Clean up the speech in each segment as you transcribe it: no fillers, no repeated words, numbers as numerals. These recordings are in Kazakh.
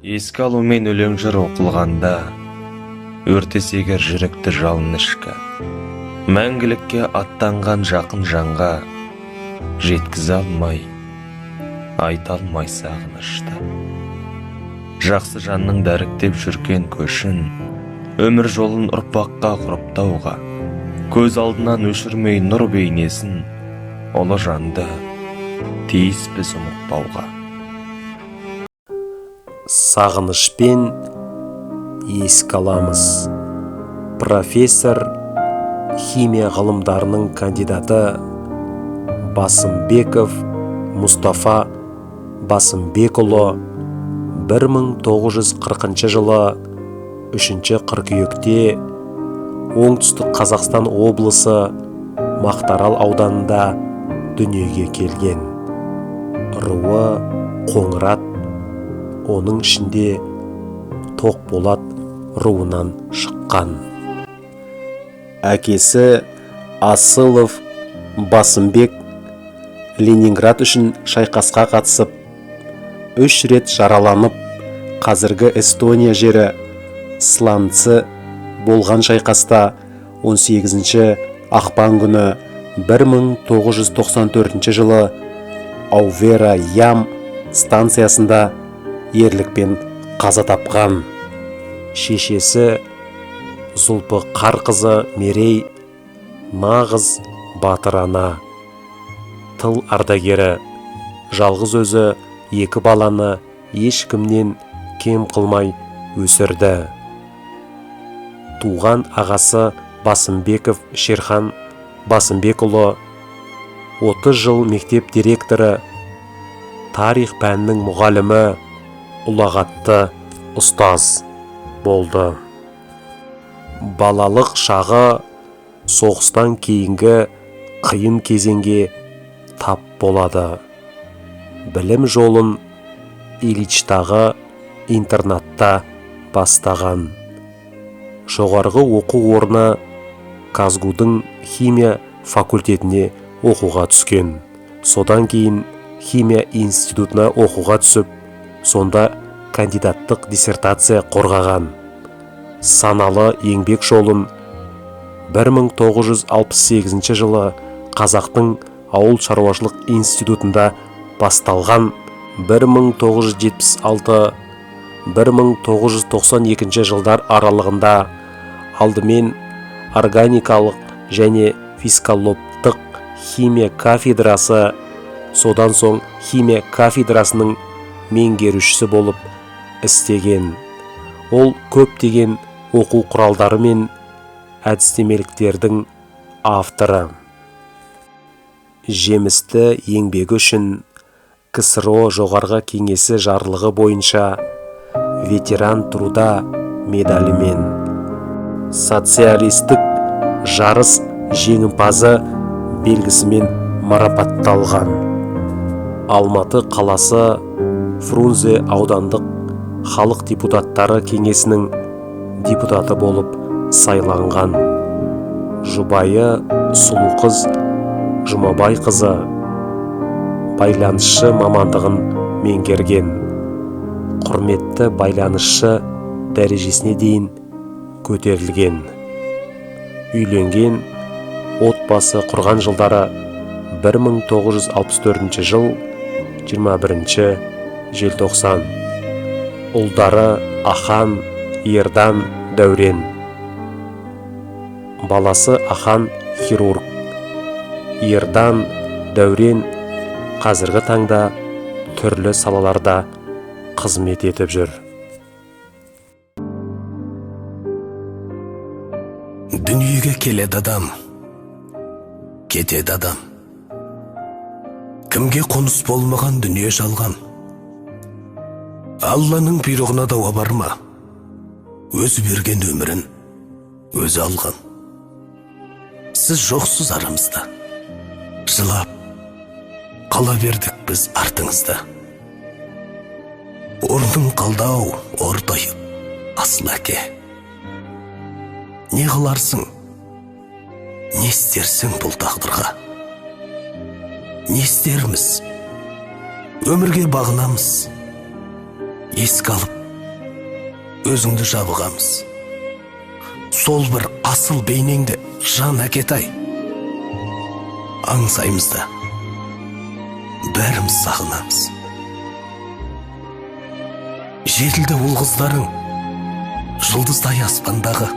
Еске алумен өлең жыр оқылғанда, өртесегер жүректі жалын ішкі, мәңгілікке аттанған жақын жанға, жеткізе алмай, айта алмай сағынышты. Жақсы жанның дәріктеп жүрген көшін, өмір жолын ұрпаққа құрыптауға, көз алдынан өшірмей нұр бейнесін, ұлы жанды тиіспіз ұмытпауға. Сағынышпен еске аламыз. Профессор, химия ғылымдарының кандидаты Басымбеков Мұстафа Басымбекұлы 1940 жылы 3 қыркүйекте оңтүстік Қазақстан облысы Мақтаарал ауданында дүниеге келген. Руы Қоңырат, оның ішінде Тоқболат руынан шыққан. Әкесі Асылов Басымбек Ленинград үшін шайқасқа қатысып, 3 рет жараланып, қазіргі Эстония жері Сланцы болған шайқаста 18 ақпан күні 1994 жылы Аувера Ям станциясында ерлікпен қаза тапқан. Шешесі Зұлпықар қызы Мерей нағыз батыр ана. Тыл ардагері, жалғыз өзі 2 баланы ешкімнен кем қылмай өсірді. Туған ағасы Басымбеков Шерхан Басымбекұлы 30 жыл мектеп директоры, тарих пәнінің мұғалімі, ұлағатты ұстаз болды. Балалық шағы соғыстан кейінгі қиын кезеңге тап болады. Білім жолын Ильичтағы интернатта бастаған. Жоғарғы оқу орны Казгудың химия факультетіне оқуға түскен. Содан кейін химия институтына оқуға түсіп, сонда кандидаттық диссертация қорғаған. Саналы еңбек жолын 1968 жылы Қазақтың ауыл шаруашылық институтында басталған. 1976-1992 жылдар аралығында алдымен органикалық және физикалоптық химия кафедрасы, содан соң химия кафедрасының меңгерушісі болып істеген. Ол көптеген оқу құралдары мен әдістемеліктердің авторы. Жемісті еңбегі үшін КСРО жоғарғы кеңесі жарлығы бойынша ветеран труда медалімен, социалистік жарыс жеңімпазы белгісімен марапатталған. Алматы қаласы Фрунзе аудандық халық депутаттары кеңесінің депутаты болып сайланған. Жұбайы сұлу қыз Жұмабай қызы байланысшы мамандығын меңгерген. Құрметті байланысшы дәрежесіне дейін көтерілген. Үйленген, отбасы құрған жылдары 1964 жыл 21 желтоқсан. Ұлдары Ахан, Ердан, Дәурен. Баласы Ахан хирург. Ердан, Дәурен қазіргі таңда түрлі салаларда қызмет етіп жүр. Дүниеге келеді адам, кетеді адам. Кімге қоныс болмаған дүние жалған. Алланың бұйрығына дауа бар ма? Өзі берген өмірін өзі алған. Сіз жоқсыз арамызда, жылап қала бердік біз артыңызда. Орның қалдау, ордайып, асыл әке. Не қыларсың, не істерсің бұл тағдырға? Не істерміз, өмірге бағынамыз. Еске алып өзіңді жабығамыз. Сол бір асыл бейнеңді жан әкетай аңсаймыз да бәріміз сағынамыз. Жетілді ол қыздарың жұлдыздай аспандағы,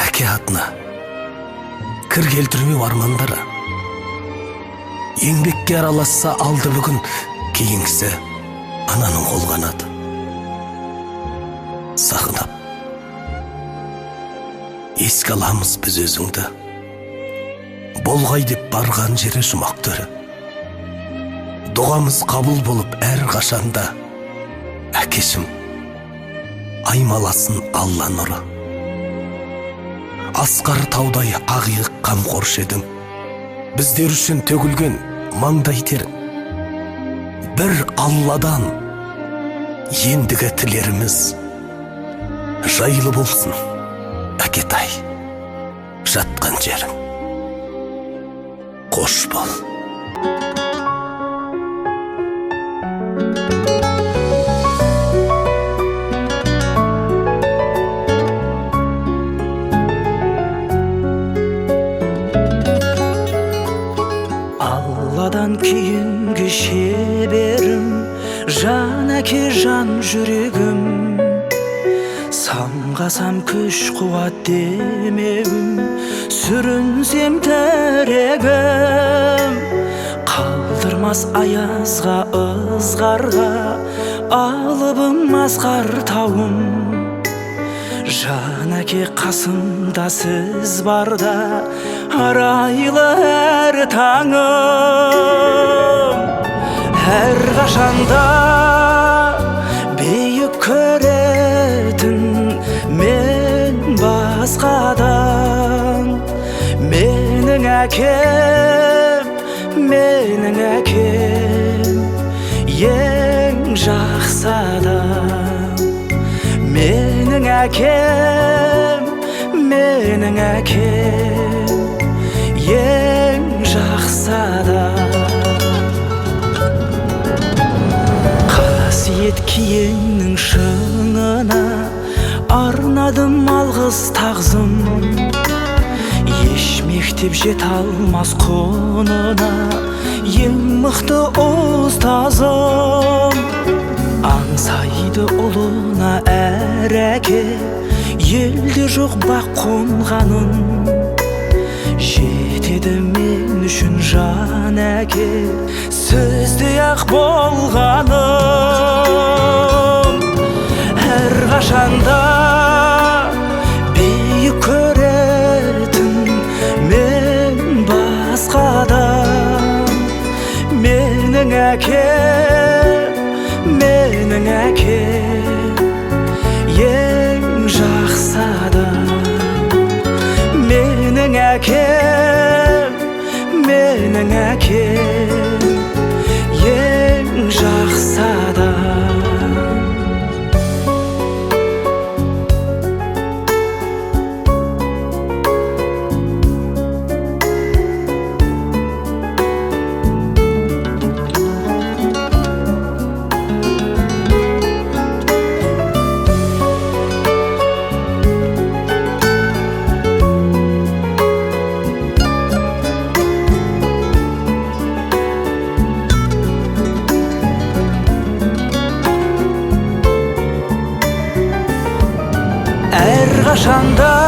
әке атына кір келтірмеу армандары. Еңбекке араласса алды бүгін, кейінгісі ананың қолғанады. Сағынап еске аламыз біз өзіңді, болғай деп барған жері жұмақ төрі. Дұғамыз қабыл болып әр қашанда, әкешім аймаласын Алла нұры. Асқар таудай ақиық қамқоршы едің, біздер үшін төгілген маңдай терің. Бір Алладан ендігі тілеріміз жайлы болсын, әкетай, жатқан жерің қош бол. Алладан кейінгі шеберім, жан әке жан жүрегім. Самғасам күш қуат демеуім, сүрінсем тірегім. Қалдырмас аязға ызғарға, алыбым асқар тауым. Жан әке қасымда сіз барда, арайлы әр таңым. Әр қашанда бейік көретін мен басқадан. Менің әкем, менің әкем, ең жақсы адам. Менің әкем, менің әкем, ең жақсы адам. Қасиет киеңнің шыңына арнадым алғыс тағзым. Еш мектеп жете алмас құнына, ең мықты ұстазым. Аңсайды ұлына әр әке, елде жоқ бақ қонғанын. Жетеді мен үшін жан әке, сөзде ақ болғаным. Әр қашанда бейік көретін мен басқадан. Менің әкем, менің әкем, ең жақсы адам. Менің әкем, менің әкем, ең жақсы адам. Әр қашанда